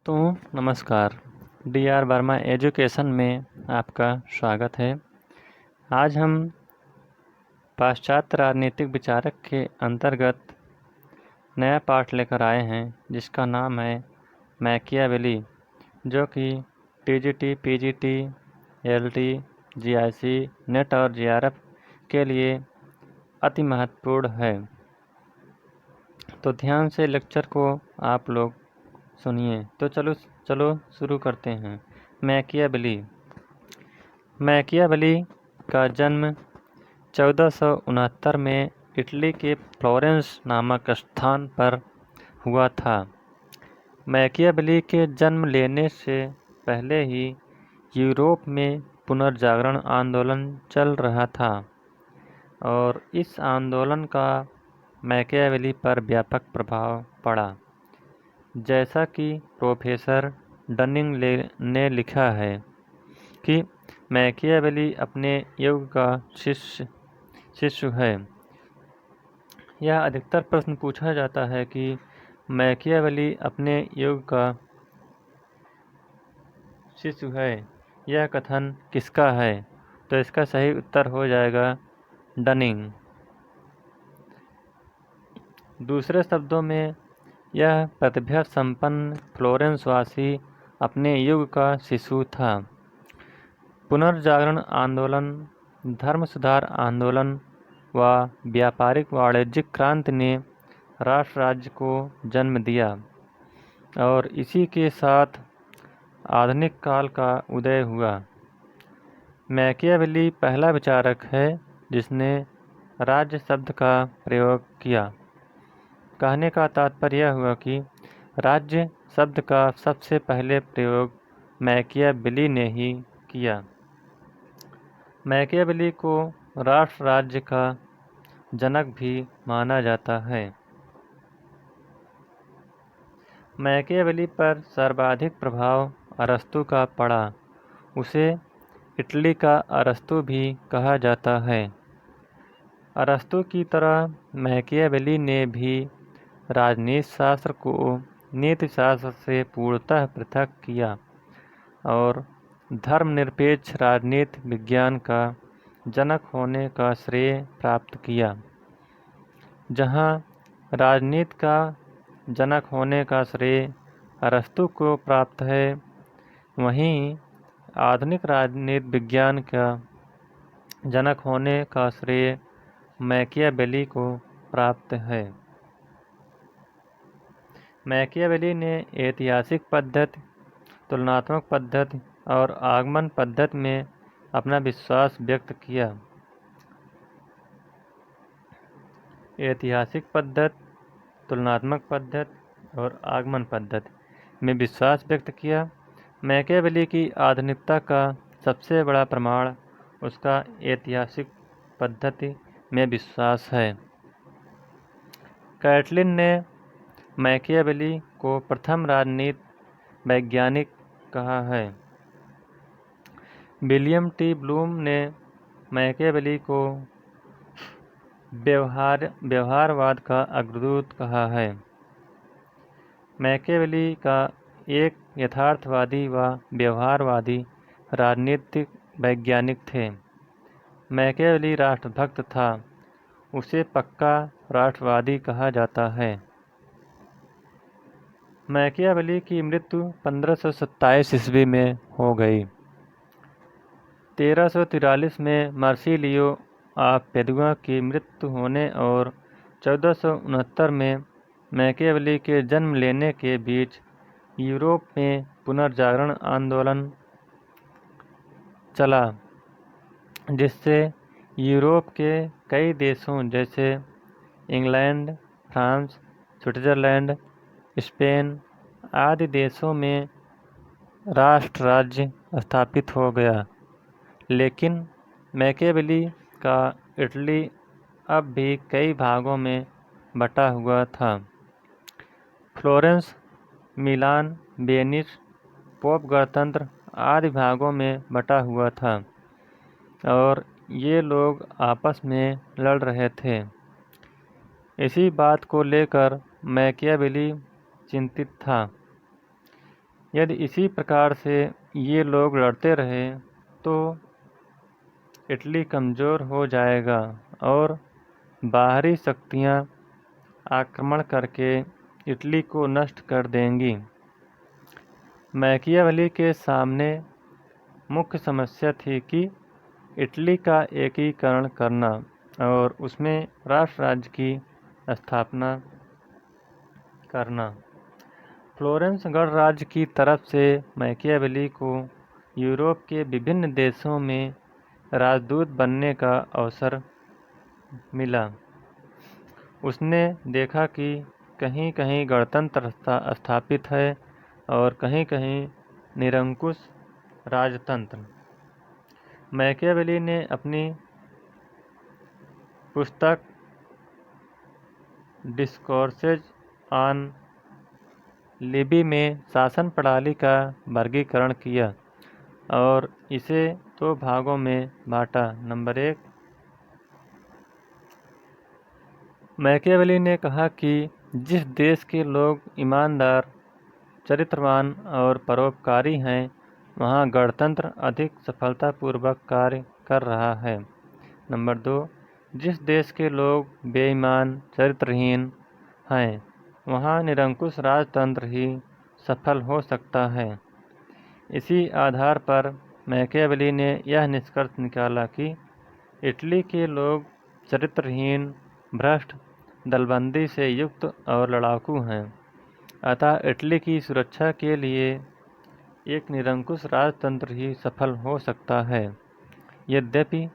तो नमस्कार। D R Verma education में आपका स्वागत है। आज हम पाश्चात्य राजनीतिक विचारक के अंतर्गत नया पाठ लेकर आए हैं जिसका नाम है मैकियावेली, जो कि TGT, PGT, LT, GIC, net और जीआरएफ के लिए अति महत्वपूर्ण है। तो ध्यान से लेक्चर को आप लोग सुनिए। तो चलो शुरू करते हैं। मैकियावेली का जन्म 1469 में इटली के फ्लोरेंस नामक स्थान पर हुआ था। मैकियावेली के जन्म लेने से पहले ही यूरोप में पुनर्जागरण आंदोलन चल रहा था और इस आंदोलन का मैकियावेली पर व्यापक प्रभाव पड़ा। जैसा कि प्रोफेसर डनिंग ने लिखा है कि मैकियावेली अपने युग का शिष्य है। यह अधिकतर प्रश्न पूछा जाता है कि मैकियावेली अपने युग का शिष्य है, यह कथन किसका है? तो इसका सही उत्तर हो जाएगा डनिंग। दूसरे शब्दों में यह प्रतिभा संपन्न फ्लोरेंस वासी अपने युग का शिशु था। पुनर्जागरण आंदोलन, धर्म सुधार आंदोलन व व्यापारिक वाणिज्यिक क्रांति ने राष्ट्र राज्य को जन्म दिया और इसी के साथ आधुनिक काल का उदय हुआ। मैकियावेली पहला विचारक है जिसने राज्य शब्द का प्रयोग किया। कहने का तात्पर्य यह हुआ कि राज्य शब्द का सबसे पहले प्रयोग मैकियावेली ने ही किया। मैकियावेली को राष्ट्र राज्य का जनक भी माना जाता है। मैकियावेली पर सर्वाधिक प्रभाव अरस्तू का पड़ा। उसे इटली का अरस्तू भी कहा जाता है। अरस्तू की तरह मैकियावेली ने भी राजनीति शास्त्र को नीति शास्त्र से पूर्णतः पृथक किया और धर्मनिरपेक्ष राजनीति विज्ञान का जनक होने का श्रेय प्राप्त किया। जहाँ राजनीति का जनक होने का श्रेय अरस्तू को प्राप्त है, वहीं आधुनिक राजनीति विज्ञान का जनक होने का श्रेय मैकियावेली को प्राप्त है। मैकियावेली ने ऐतिहासिक पद्धति, तुलनात्मक पद्धति और आगमन पद्धति में अपना विश्वास व्यक्त किया। ऐतिहासिक पद्धति, तुलनात्मक पद्धति और आगमन पद्धति में विश्वास व्यक्त किया। मैकियावेली की आधुनिकता का सबसे बड़ा प्रमाण उसका ऐतिहासिक पद्धति में विश्वास है। कैटलिन ने मैकियावेली को प्रथम राजनीति वैज्ञानिक कहा है। विलियम टी ब्लूम ने मैकियावेली को व्यवहारवाद का अग्रदूत कहा है। मैकियावेली का एक यथार्थवादी व व्यवहारवादी राजनीतिक वैज्ञानिक थे। मैकियावेली राष्ट्रभक्त था। उसे पक्का राष्ट्रवादी कहा जाता है। मैकियावेली की मृत्यु 1527 ईस्वी में हो गई। 1343 में मार्सिलियो ऑफ पेदुआ की मृत्यु होने और 1469 में मैकियावेली के जन्म लेने के बीच यूरोप में पुनर्जागरण आंदोलन चला, जिससे यूरोप के कई देशों जैसे इंग्लैंड, फ्रांस, स्विट्जरलैंड, स्पेन आदि देशों में राष्ट्र राज्य स्थापित हो गया। लेकिन मैकियावेली का इटली अब भी कई भागों में बटा हुआ था। फ्लोरेंस, मिलान, वेनिस, पोप गणतंत्र आदि भागों में बटा हुआ था और ये लोग आपस में लड़ रहे थे। इसी बात को लेकर मैकियावेली चिंतित था। यदि इसी प्रकार से ये लोग लड़ते रहे तो इटली कमज़ोर हो जाएगा और बाहरी शक्तियाँ आक्रमण करके इटली को नष्ट कर देंगी। मैकियावेली के सामने मुख्य समस्या थी कि इटली का एकीकरण करना और उसमें राष्ट्र राज्य की स्थापना करना। फ्लोरेंस गणराज्य की तरफ से मैकियावेली को यूरोप के विभिन्न देशों में राजदूत बनने का अवसर मिला। उसने देखा कि कहीं कहीं गणतंत्र स्थापित है और कहीं कहीं निरंकुश राजतंत्र। मैकियावेली ने अपनी पुस्तक डिस्कोर्सेज ऑन लिबी में शासन प्रणाली का वर्गीकरण किया और इसे 2 भागों में बांटा। नंबर 1, मैकियावेली ने कहा कि जिस देश के लोग ईमानदार, चरित्रवान और परोपकारी हैं, वहाँ गणतंत्र अधिक सफलतापूर्वक कार्य कर रहा है। नंबर 2, जिस देश के लोग बेईमान, चरित्रहीन हैं, वहाँ निरंकुश राजतंत्र ही सफल हो सकता है। इसी आधार पर मैकियावेली ने यह निष्कर्ष निकाला कि इटली के लोग चरित्रहीन, भ्रष्ट, दलबंदी से युक्त और लड़ाकू हैं। अतः इटली की सुरक्षा के लिए एक निरंकुश राजतंत्र ही सफल हो सकता है। यद्यपि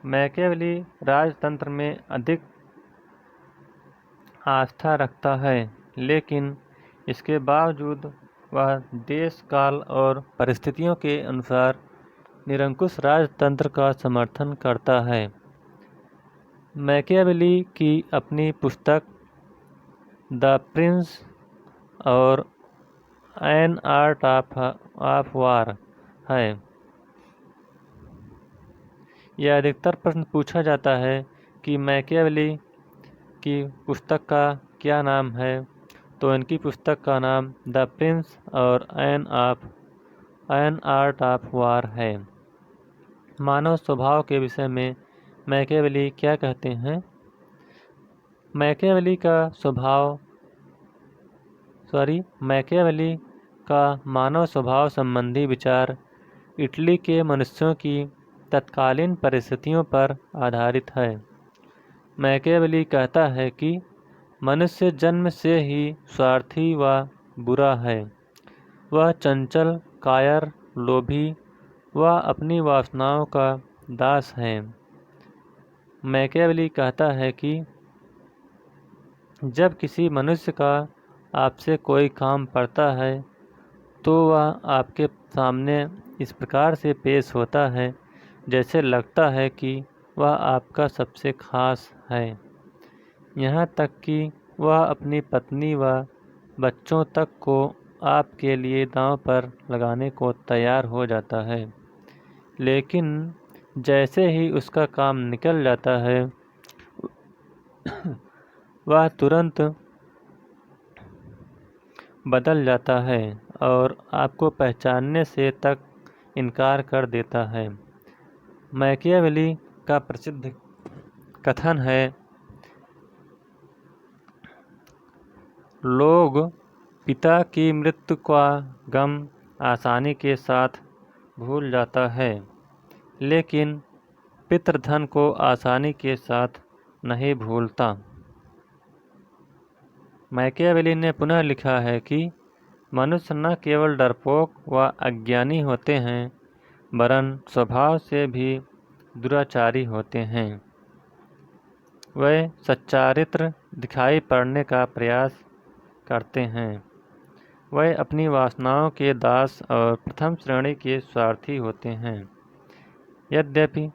मैकियावेली राजतंत्र में अधिक आस्था रखता है, लेकिन इसके बावजूद वह देश, काल और परिस्थितियों के अनुसार निरंकुश राजतंत्र का समर्थन करता है। मैकियावेली की अपनी पुस्तक द प्रिंस और एन आर्ट ऑफ वार है। यह अधिकतर प्रश्न पूछा जाता है कि मैकियावेली की पुस्तक का क्या नाम है, तो इनकी पुस्तक का नाम द प्रिंस और एन आर्ट ऑफ वार है। मानव स्वभाव के विषय में मैकियावेली क्या कहते हैं? मैकियावेली का मानव स्वभाव संबंधी विचार इटली के मनुष्यों की तत्कालीन परिस्थितियों पर आधारित है। मैकियावेली कहता है कि मनुष्य जन्म से ही स्वार्थी व बुरा है। वह चंचल, कायर, लोभी व अपनी वासनाओं का दास है। मैकियावेली कहता है कि जब किसी मनुष्य का आपसे कोई काम पड़ता है तो वह आपके सामने इस प्रकार से पेश होता है जैसे लगता है कि वह आपका सबसे खास है। यहाँ तक कि वह अपनी पत्नी व बच्चों तक को आपके लिए दांव पर लगाने को तैयार हो जाता है। लेकिन जैसे ही उसका काम निकल जाता है वह तुरंत बदल जाता है और आपको पहचानने से तक इनकार कर देता है। मैकियावेली का प्रसिद्ध कथन है, लोग पिता की मृत्यु का गम आसानी के साथ भूल जाता है, लेकिन पितृधन को आसानी के साथ नहीं भूलता। मैकियावेली ने पुनः लिखा है कि मनुष्य न केवल डरपोक व अज्ञानी होते हैं, वरन स्वभाव से भी दुराचारी होते हैं। वे सच्चारित्र दिखाई पड़ने का प्रयास करते हैं। वे अपनी वासनाओं के दास और प्रथम श्रेणी के स्वार्थी होते हैं। यद्यपि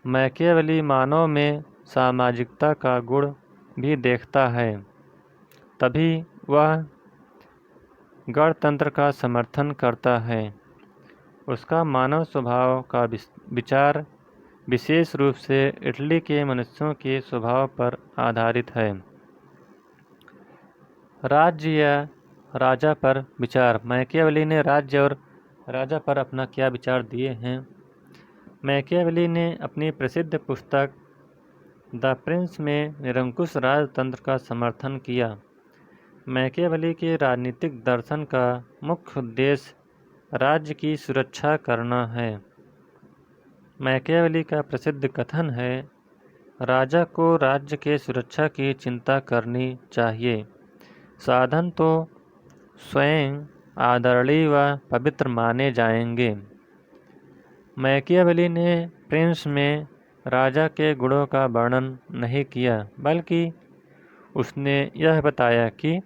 मैकियावेली मानव में सामाजिकता का गुण भी देखता है, तभी वह गणतंत्र का समर्थन करता है। उसका मानव स्वभाव का विचार विशेष रूप से इटली के मनुष्यों के स्वभाव पर आधारित है। राज्य या राजा पर विचार। मैकियावेली ने राज्य और राजा पर अपना क्या विचार दिए हैं। मैकियावेली ने अपनी प्रसिद्ध पुस्तक द प्रिंस में निरंकुश राजतंत्र का समर्थन किया। मैकियावेली के राजनीतिक दर्शन का मुख्य उद्देश्य राज्य की सुरक्षा करना है। मैकियावेली का प्रसिद्ध कथन है, राजा को राज्य के सुरक्षा की चिंता करनी चाहिए। साधन तो स्वयं आदरणीय व पवित्र माने जाएंगे। मैकियावेली ने प्रिंस में राजा के गुणों का वर्णन नहीं किया, बल्कि उसने यह बताया कि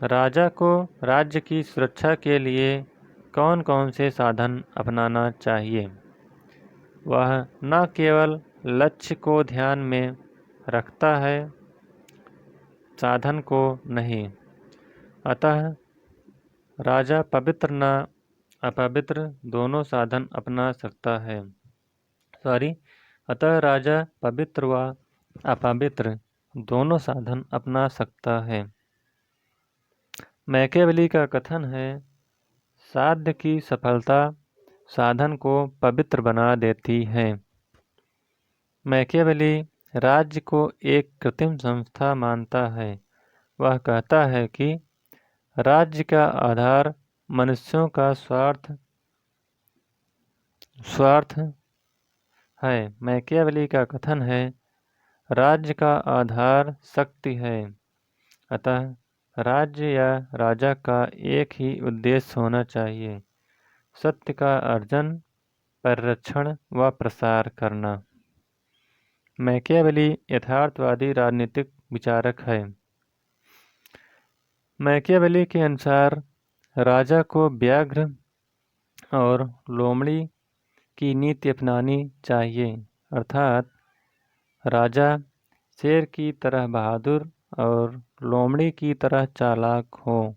राजा को राज्य की सुरक्षा के लिए कौन कौन से साधन अपनाना चाहिए। वह न केवल लक्ष्य को ध्यान में रखता है, साधन को नहीं। अतः राजा पवित्र न अपवित्र दोनों साधन अपना सकता है। अतः राजा पवित्र व अपवित्र दोनों साधन अपना सकता है। मैकियावेली का कथन है, साध्य की सफलता साधन को पवित्र बना देती है। मैकियावेली राज्य को एक कृत्रिम संस्था मानता है। वह कहता है कि राज्य का आधार मनुष्यों का स्वार्थ है। मैकियावेली का कथन है, राज्य का आधार शक्ति है। अतः राज्य या राजा का एक ही उद्देश्य होना चाहिए, सत्य का अर्जन, परिरक्षण व प्रसार करना। मैकियावेली यथार्थवादी राजनीतिक विचारक है। मैकियावेली के अनुसार राजा को व्याघ्र और लोमड़ी की नीति अपनानी चाहिए, अर्थात राजा शेर की तरह बहादुर और लोमड़ी की तरह चालाक हो।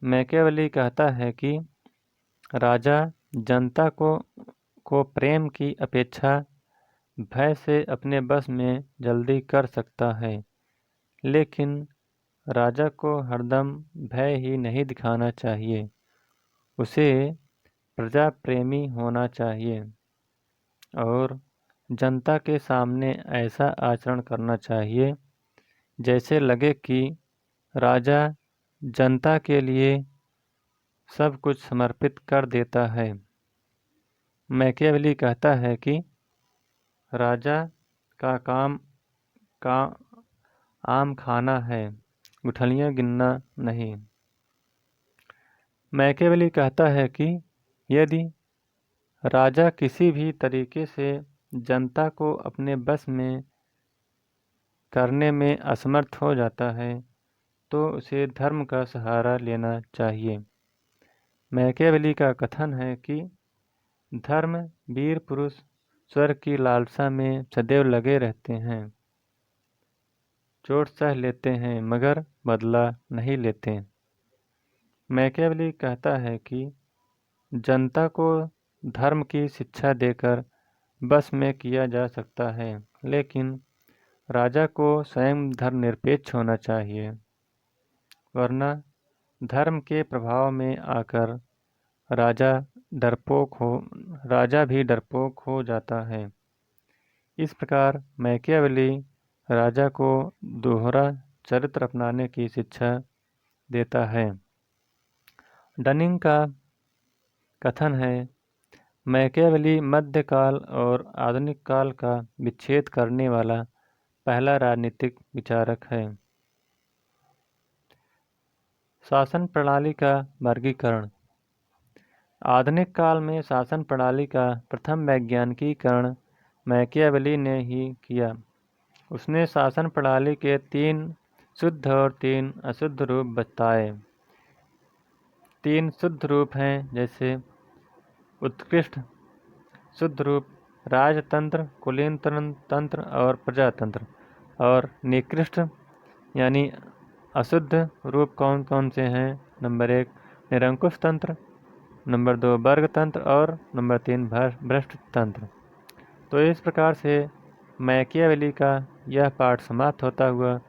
मैकियावेली कहता है कि राजा जनता को प्रेम की अपेक्षा भय से अपने बस में जल्दी कर सकता है, लेकिन राजा को हरदम भय ही नहीं दिखाना चाहिए। उसे प्रजा प्रेमी होना चाहिए और जनता के सामने ऐसा आचरण करना चाहिए जैसे लगे कि राजा जनता के लिए सब कुछ समर्पित कर देता है। मैकियावेली कहता है कि राजा का काम आम खाना है, गुठलियाँ गिनना नहीं। मैकियावेली कहता है कि यदि राजा किसी भी तरीके से जनता को अपने बस में करने में असमर्थ हो जाता है तो उसे धर्म का सहारा लेना चाहिए। मैकियावेली का कथन है कि धर्म वीर पुरुष स्वर्ग की लालसा में सदैव लगे रहते हैं, चोट सह लेते हैं मगर बदला नहीं लेते। मैकियावेली कहता है कि जनता को धर्म की शिक्षा देकर बस में किया जा सकता है, लेकिन राजा को स्वयं धर्मनिरपेक्ष होना चाहिए, वरना धर्म के प्रभाव में आकर राजा भी डरपोक हो जाता है। इस प्रकार मैकियावेली राजा को दोहरा चरित्र अपनाने की शिक्षा देता है। डनिंग का कथन है, मैकियावेली मध्यकाल और आधुनिक काल का विच्छेद करने वाला पहला राजनीतिक विचारक है। शासन प्रणाली का वर्गीकरण। आधुनिक काल में शासन प्रणाली का प्रथम वैज्ञानिकीकरण मैकियावेली ने ही किया। उसने शासन प्रणाली के 3 शुद्ध और 3 अशुद्ध रूप बताए। 3 शुद्ध रूप हैं, जैसे उत्कृष्ट शुद्ध रूप राजतंत्र, कुलीन तंत्र और प्रजातंत्र, और निकृष्ट यानी अशुद्ध रूप कौन कौन से हैं। नंबर 1 निरंकुश तंत्र, नंबर 2 वर्ग तंत्र और नंबर 3 भ्रष्ट तंत्र। तो इस प्रकार से मैकियावेली का यह पाठ समाप्त होता हुआ।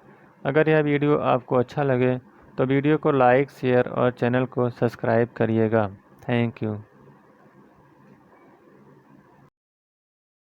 अगर यह वीडियो आपको अच्छा लगे तो वीडियो को लाइक, शेयर और चैनल को सब्सक्राइब करिएगा। Thank you.